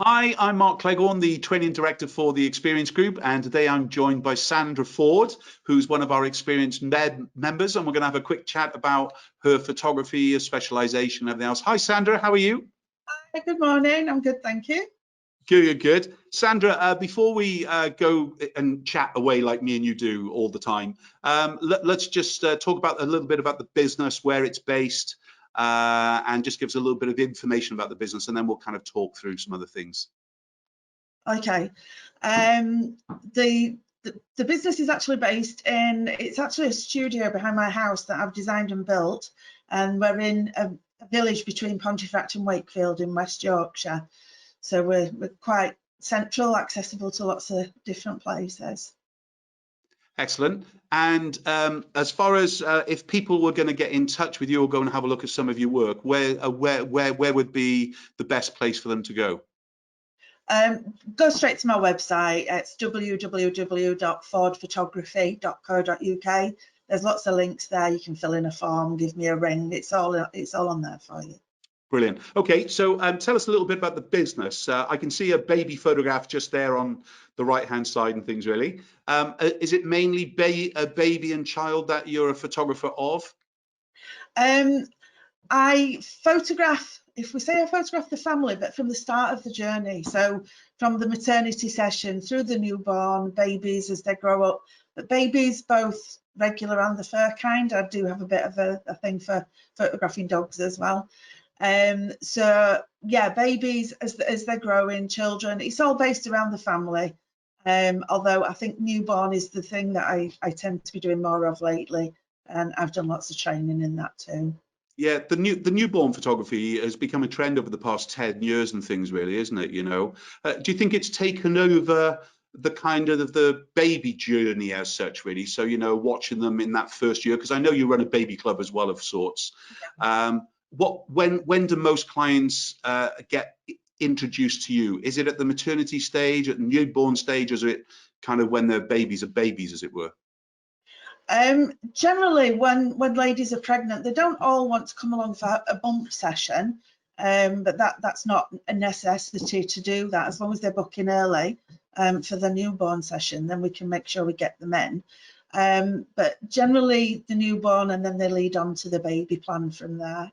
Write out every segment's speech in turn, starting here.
Hi, I'm Mark Cleghorn, the Training Director for the Xperience Group, and today I'm joined by Sandra Ford, who's one of our Xperience members, and we're going to have a quick chat about her photography, her specialization, and everything else. Hi, Sandra, how are you? Hi, good morning. I'm good, thank you. Good, good. Sandra, before we go and chat away like me and you do all the time, let's just talk about a little bit about the business, where it's based, and just give us a little bit of information about the business, and then we'll kind of talk through some other things. Okay. Um, the, the business is actually based in, it's actually a studio behind my house that I've designed and built, and we're in a village between Pontefract and Wakefield in West Yorkshire. So we're quite central, accessible to lots of different places. Excellent. And as far as if people were going to get in touch with you or go and have a look at some of your work, where would be the best place for them to go? Go straight to my website. It's www.fordphotography.co.uk. There's lots of links there. You can fill in a form, give me a ring. It's all on there for you. Brilliant. Okay, so tell us a little bit about the business. I can see a baby photograph just there on the right-hand side and things, really. Is it mainly a baby and child that you're a photographer of? I photograph, if we say I photograph the family, but from the start of the journey. So from the maternity session through the newborn, babies as they grow up, but babies both regular and the fur kind. I do have a bit of a thing for photographing dogs as well. So yeah, babies as they're growing, children, it's all based around the family. Although I think newborn is the thing that I tend to be doing more of lately, and I've done lots of training in that too. Yeah, the newborn photography has become a trend over the past 10 years and things, really, isn't it? Do you think it's taken over the kind of the baby journey as such, really? So, watching them in that first year, because I know you run a baby club as well of sorts. When do most clients get introduced to you? Is it at the maternity stage, at the newborn stage, or is it kind of when they're babies are babies, as it were? Generally, when ladies are pregnant, they don't all want to come along for a bump session, but that's not a necessity to do that. As long as they're booking early for the newborn session, then we can make sure we get them in. But generally, the newborn, and then they lead on to the baby plan from there.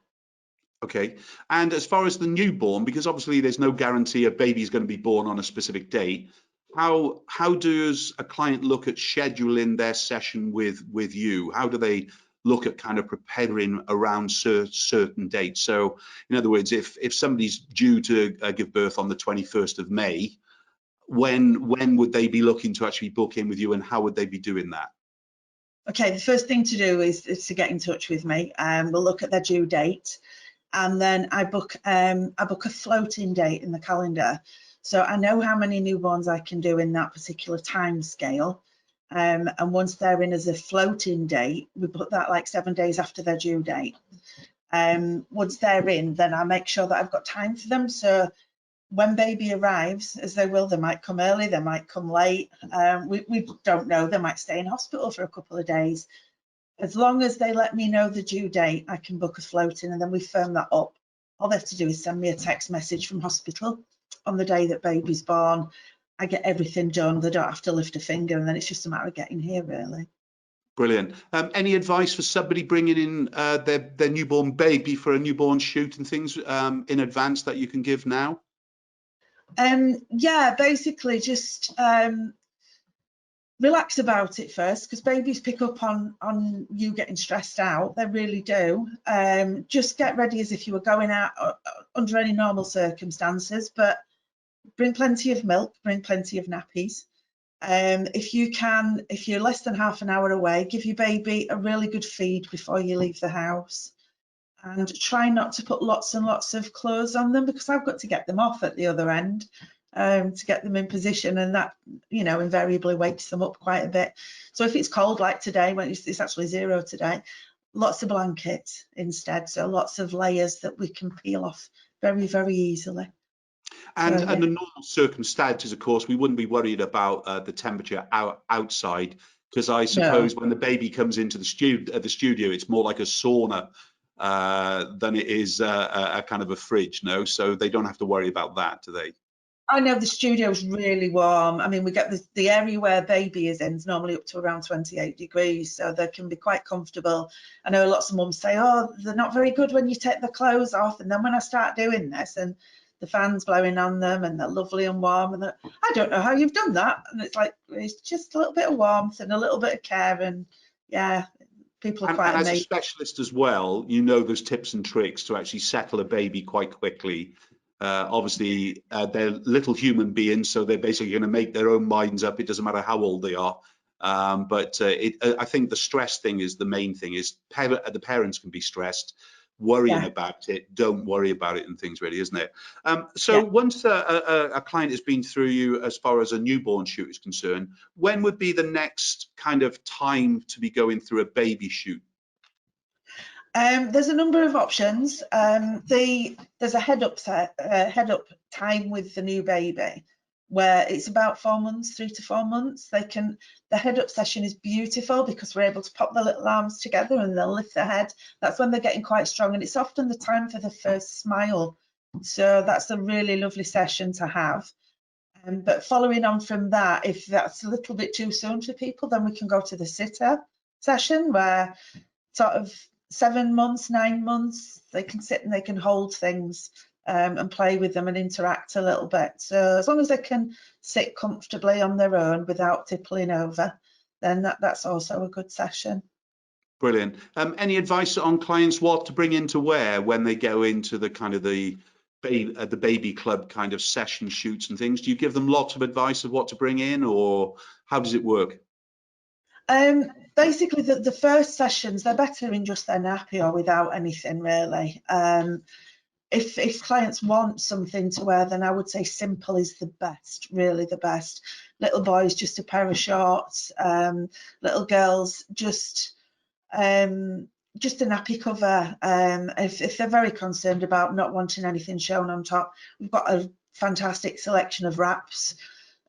Okay. And as far as the newborn, because obviously there's no guarantee a baby is going to be born on a specific date, how does a client look at scheduling their session with you? How do they look at kind of preparing around certain dates? So, in other words, if somebody's due to give birth on the 21st of May, when would they be looking to actually book in with you, and how would they be doing that? Okay, the first thing to do is to get in touch with me, and we'll look at their due date, and then I book a floating date in the calendar. So I know how many newborns I can do in that particular time scale. And once they're in as a floating date, we put that like 7 days after their due date. Once they're in, then I make sure that I've got time for them. So when baby arrives, as they will, they might come early, they might come late. We don't know, they might stay in hospital for a couple of days. As long as they let me know the due date, I can book a floating, and then we firm that up. All they have to do is send me a text message from hospital on the day that baby's born. I get everything done. They don't have to lift a finger, and then it's just a matter of getting here, really. Brilliant. Any advice for somebody bringing in their newborn baby for a newborn shoot and things in advance that you can give now? Yeah, basically just relax about it first, because babies pick up on you getting stressed out. They really do. Just get ready as if you were going out under any normal circumstances, but bring plenty of milk, bring plenty of nappies. If you can, if you're less than half an hour away, give your baby a really good feed before you leave the house, and try not to put lots and lots of clothes on them, because I've got to get them off at the other end to get them in position, and that invariably wakes them up quite a bit. So if it's cold like today, when it's actually 0 today, lots of blankets instead, so lots of layers that we can peel off very, very easily. And So, yeah. under normal circumstances, of course, we wouldn't be worried about the temperature outside, because I No. suppose when the baby comes into the studio, it's more like a sauna than it is a kind of a fridge, no? So they don't have to worry about that, do they? I know the studio's really warm. I mean, we get the area where baby is in is normally up to around 28 degrees, so they can be quite comfortable. I know lots of mums say, oh, they're not very good when you take the clothes off. And then when I start doing this and the fan's blowing on them and they're lovely and warm, and I don't know how you've done that. And it's like, it's just a little bit of warmth and a little bit of care. And yeah, people are quite and as a amazing. specialist as well, you know those tips and tricks to actually settle a baby quite quickly. Obviously, they're little human beings, so they're basically going to make their own minds up. It doesn't matter how old they are. But I think the stress thing is the main thing. Is the parents can be stressed, worrying Yeah, about it. Don't worry about it, and things really, isn't it? So yeah. once a client has been through you as far as a newborn shoot is concerned, when would be the next kind of time to be going through a baby shoot? There's a number of options. There's a head up time with the new baby, where it's about 4 months, 3 to 4 months. The head up session is beautiful because we're able to pop the little arms together and they'll lift their head. That's when they're getting quite strong, and it's often the time for the first smile. So that's a really lovely session to have. But following on from that, if that's a little bit too soon for people, then we can go to the sitter session, where sort of 7 months, 9 months, they can sit and they can hold things and play with them and interact a little bit. So as long as they can sit comfortably on their own without tippling over, then that's also a good session. Brilliant. Any advice on clients what to bring in to wear when they go into the kind of the baby club kind of session shoots and things? Do you give them lots of advice of what to bring in, or how does it work? Basically, the first sessions, they're better in just their nappy or without anything really. If clients want something to wear, then I would say simple is the best, really the best. Little boys, just a pair of shorts. Little girls, just a nappy cover. If they're very concerned about not wanting anything shown on top, we've got a fantastic selection of wraps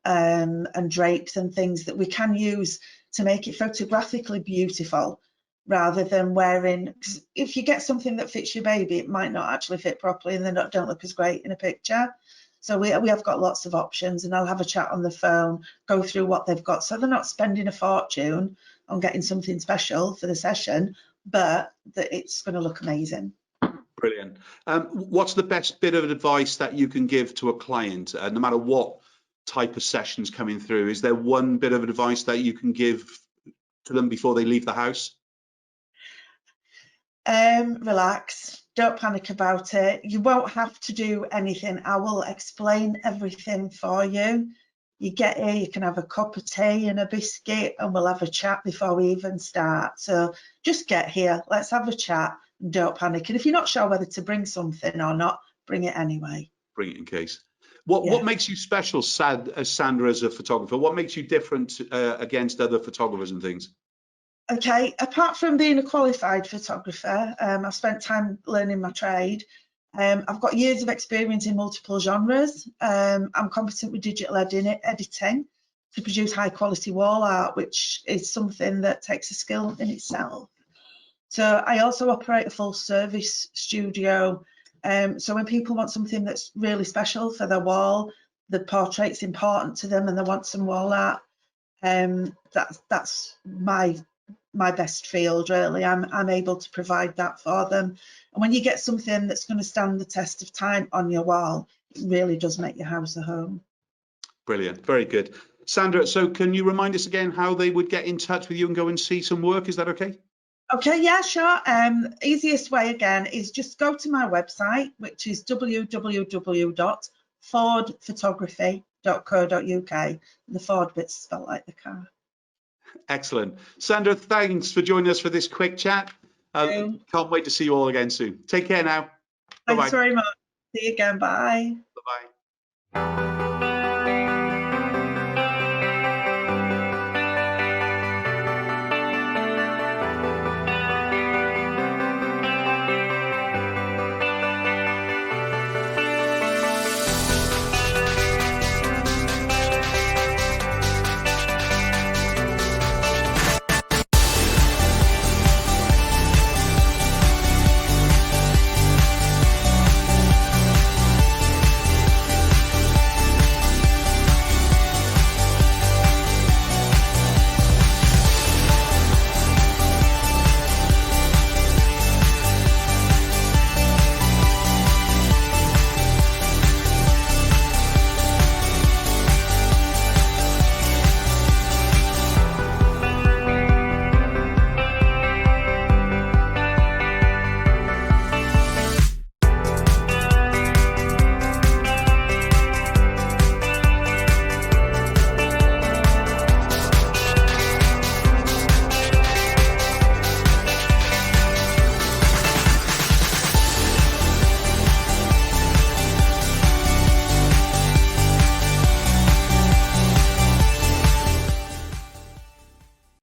and drapes and things that we can use to make it photographically beautiful, rather than wearing, because if you get something that fits your baby, it might not actually fit properly and they don't look as great in a picture. So we have got lots of options, and I'll have a chat on the phone, go through what they've got, so they're not spending a fortune on getting something special for the session, but that it's going to look amazing. Brilliant. What's the best bit of advice that you can give to a client, no matter what type of sessions coming through? Is there one bit of advice that you can give to them before they leave the house? Relax, don't panic about it. You won't have to do anything. I will explain everything for you. You get here, you can have a cup of tea and a biscuit, and we'll have a chat before we even start. So just get here, let's have a chat, and don't panic. And if you're not sure whether to bring something or not, bring it anyway. Bring it in case. What makes you special, Sandra, as a photographer? What makes you different against other photographers and things? Okay, apart from being a qualified photographer, I've spent time learning my trade. I've got years of experience in multiple genres. I'm competent with digital editing to produce high quality wall art, which is something that takes a skill in itself. So I also operate a full service studio. So when people want something that's really special for their wall, the portrait's important to them and they want some wall art, that's my best field really. I'm able to provide that for them, and when you get something that's going to stand the test of time on your wall, it really does make your house a home. Brilliant, very good. Sandra, so can you remind us again how they would get in touch with you and go and see some work? Is that okay? Okay, yeah, sure. Easiest way again is just go to my website, which is www.fordphotography.co.uk. The Ford bit's spelled like the car. Excellent. Sandra, thanks for joining us for this quick chat. Can't wait to see you all again soon. Take care now. Thanks Bye-bye. very much. See you again. Bye. Bye-bye.